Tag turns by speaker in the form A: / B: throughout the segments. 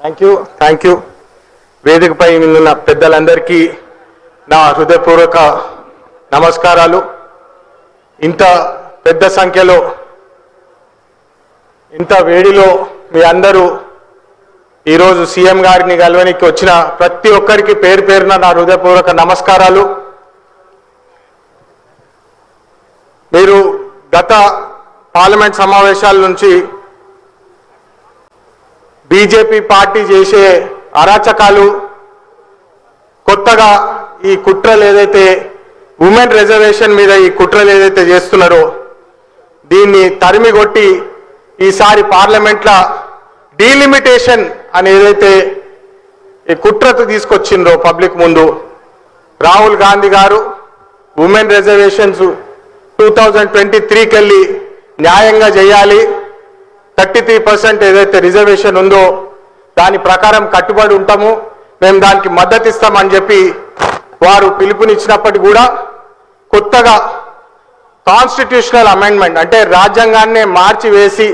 A: Thank you వేదికపై ఉన్న పెద్దలందరికీ నా హృదయపూర్వక నమస్కారాలు. ఇంత పెద్ద సంఖ్యలో ఇంత వేడిలో మీ అందరూ ఈరోజు సీఎం గారిని కలవనికి వచ్చిన ప్రతి ఒక్కరికి పేరు పేరున నా హృదయపూర్వక నమస్కారాలు. మీరు గత పార్లమెంట్ సమావేశాల నుంచి బీజేపీ పార్టీ చేసే అరాచకాలు, కొత్తగా ఈ కుట్రలు ఏదైతే ఉమెన్ రిజర్వేషన్ మీద ఈ కుట్రలు ఏదైతే చేస్తున్నారో దీన్ని తరిమికొట్టి ఈసారి పార్లమెంట్లో డీలిమిటేషన్ అని ఏదైతే ఈ కుట్రతో తీసుకొచ్చిండ్రో పబ్లిక్ ముందు, రాహుల్ గాంధీ గారు ఉమెన్ రిజర్వేషన్స్ 2023కి వెళ్ళి న్యాయంగా చేయాలి, 33% ఏదైతే రిజర్వేషన్ ఉందో దాని ప్రకారం కట్టుబడి ఉంటాము, మేము దానికి మద్దతు ఇస్తామని చెప్పి వారు పిలుపునిచ్చినప్పటికీ కూడా కొత్తగా కాన్స్టిట్యూషనల్ అమెండ్మెంట్ అంటే రాజ్యాంగాన్నే మార్చివేసి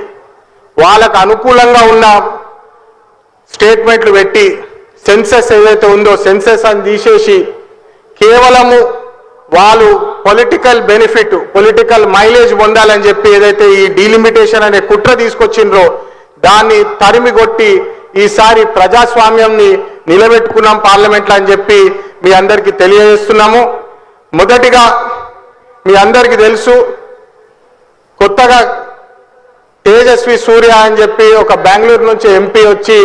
A: వాళ్ళకు అనుకూలంగా ఉన్న స్టేట్మెంట్లు పెట్టి సెన్సెస్ ఏదైతే ఉందో సెన్సెస్ అని తీసేసి కేవలము వాళ్ళు పొలిటికల్ బెనిఫిట్, పొలిటికల్ మైలేజ్ పొందాలని చెప్పి ఏదైతే ఈ డీలిమిటేషన్ అనే కుట్ర తీసుకొచ్చిండ్రో దాన్ని తరిమికొట్టి ఈసారి ప్రజాస్వామ్యంని నిలబెట్టుకున్నాం పార్లమెంట్లో అని చెప్పి మీ అందరికీ తెలియజేస్తున్నాము. మొదటిగా మీ అందరికీ తెలుసు, కొత్తగా తేజస్వి సూర్య అని చెప్పి ఒక బెంగళూరు నుంచి ఎంపీ వచ్చి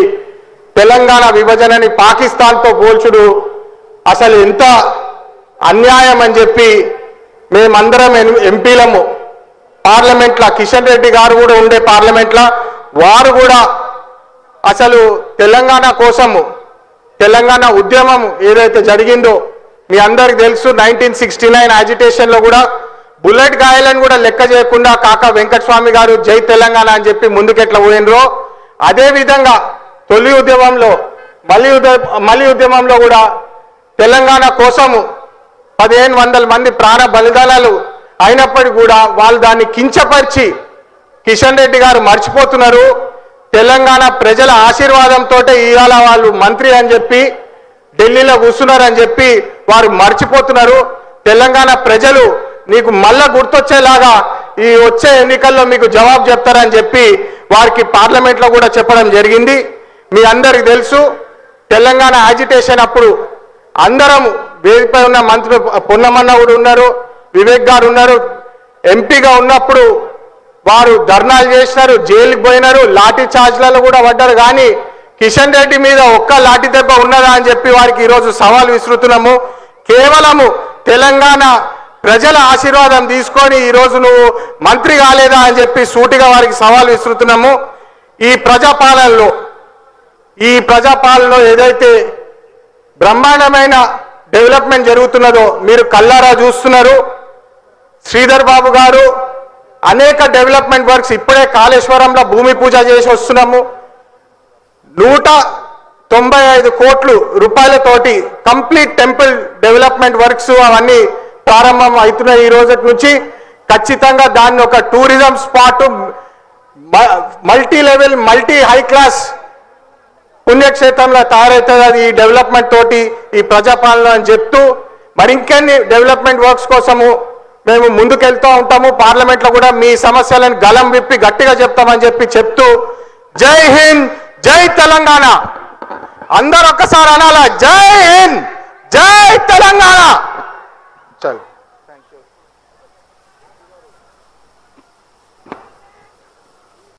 A: తెలంగాణ విభజనని పాకిస్తాన్తో పోల్చుడు అసలు ఎంత అన్యాయం అని చెప్పి మేమందరం ఎంపీలము పార్లమెంట్లో, కిషన్ రెడ్డి గారు కూడా ఉండే పార్లమెంట్లో, వారు కూడా అసలు తెలంగాణ కోసము తెలంగాణ ఉద్యమం ఏదైతే జరిగిందో మీ అందరికి తెలుసు. 1969 యాజిటేషన్లో కూడా బుల్లెట్ గాయాలను కూడా లెక్క చేయకుండా కాకా వెంకటస్వామి గారు జై తెలంగాణ అని చెప్పి ముందుకెట్లా పోయినరో అదేవిధంగా తొలి ఉద్యమంలో మళ్ళీ ఉద్యమంలో కూడా తెలంగాణ కోసము 1500 మంది ప్రాణ బలిదానాలు అయినప్పటికీ కూడా వాళ్ళు దాన్ని కించపరిచి కిషన్ రెడ్డి గారు మర్చిపోతున్నారు. తెలంగాణ ప్రజల ఆశీర్వాదంతో ఇవాళ వాళ్ళు మంత్రి అని చెప్పి ఢిల్లీలో కూర్చున్నారని చెప్పి వారు మర్చిపోతున్నారు. తెలంగాణ ప్రజలు నీకు మళ్ళా గుర్తొచ్చేలాగా ఈ వచ్చే ఎన్నికల్లో మీకు జవాబు చెప్తారని చెప్పి వారికి పార్లమెంట్లో కూడా చెప్పడం జరిగింది. మీ అందరికి తెలుసు, తెలంగాణ యాజిటేషన్ అప్పుడు అందరం వేదికపై ఉన్న మంత్రులు పొన్నమన్న కూడా ఉన్నారు, వివేక్ గారు ఉన్నారు, ఎంపీగా ఉన్నప్పుడు వారు ధర్నాలు చేసినారు, జైలుకి పోయినారు, లాఠీ చార్జ్లలో కూడా పడ్డారు. కానీ కిషన్ రెడ్డి మీద ఒక్క లాఠీ దెబ్బ ఉన్నదా అని చెప్పి వారికి ఈరోజు సవాల్ విసురుతున్నాము. కేవలము తెలంగాణ ప్రజల ఆశీర్వాదం తీసుకొని ఈరోజు నువ్వు మంత్రి కాలేదా అని చెప్పి సూటిగా వారికి సవాల్ విసురుతున్నాము. ఈ ప్రజాపాలనలో ఏదైతే బ్రహ్మాండమైన డెవలప్మెంట్ జరుగుతున్నదో మీరు కల్లారా చూస్తున్నారు. శ్రీధర్ బాబు గారు అనేక డెవలప్మెంట్ వర్క్స్ ఇప్పుడే కాళేశ్వరంలో భూమి పూజ చేసి వస్తున్నాము. 195 కోట్ల రూపాయలతోటి కంప్లీట్ టెంపుల్ డెవలప్మెంట్ వర్క్స్ అవన్నీ ప్రారంభం అవుతున్నాయి. ఈ రోజు నుంచి ఖచ్చితంగా దాన్ని ఒక tourism spot, multi level multi high class పుణ్యక్షేత్రంలో తయారవుతుంది అది ఈ డెవలప్మెంట్ తోటి, ఈ ప్రజాపాలన అని చెప్తూ మరి ఇంకెన్ని డెవలప్మెంట్ వర్క్స్ కోసము మేము ముందుకెళ్తూ ఉంటాము. పార్లమెంట్లో కూడా మీ సమస్యలను గలం విప్పి గట్టిగా చెప్తామని చెప్పి చెప్తూ జై హింద్, జై తెలంగాణ. అందరూ ఒక్కసారి అనాలా, జై హింద్, జై తెలంగాణ. చల్.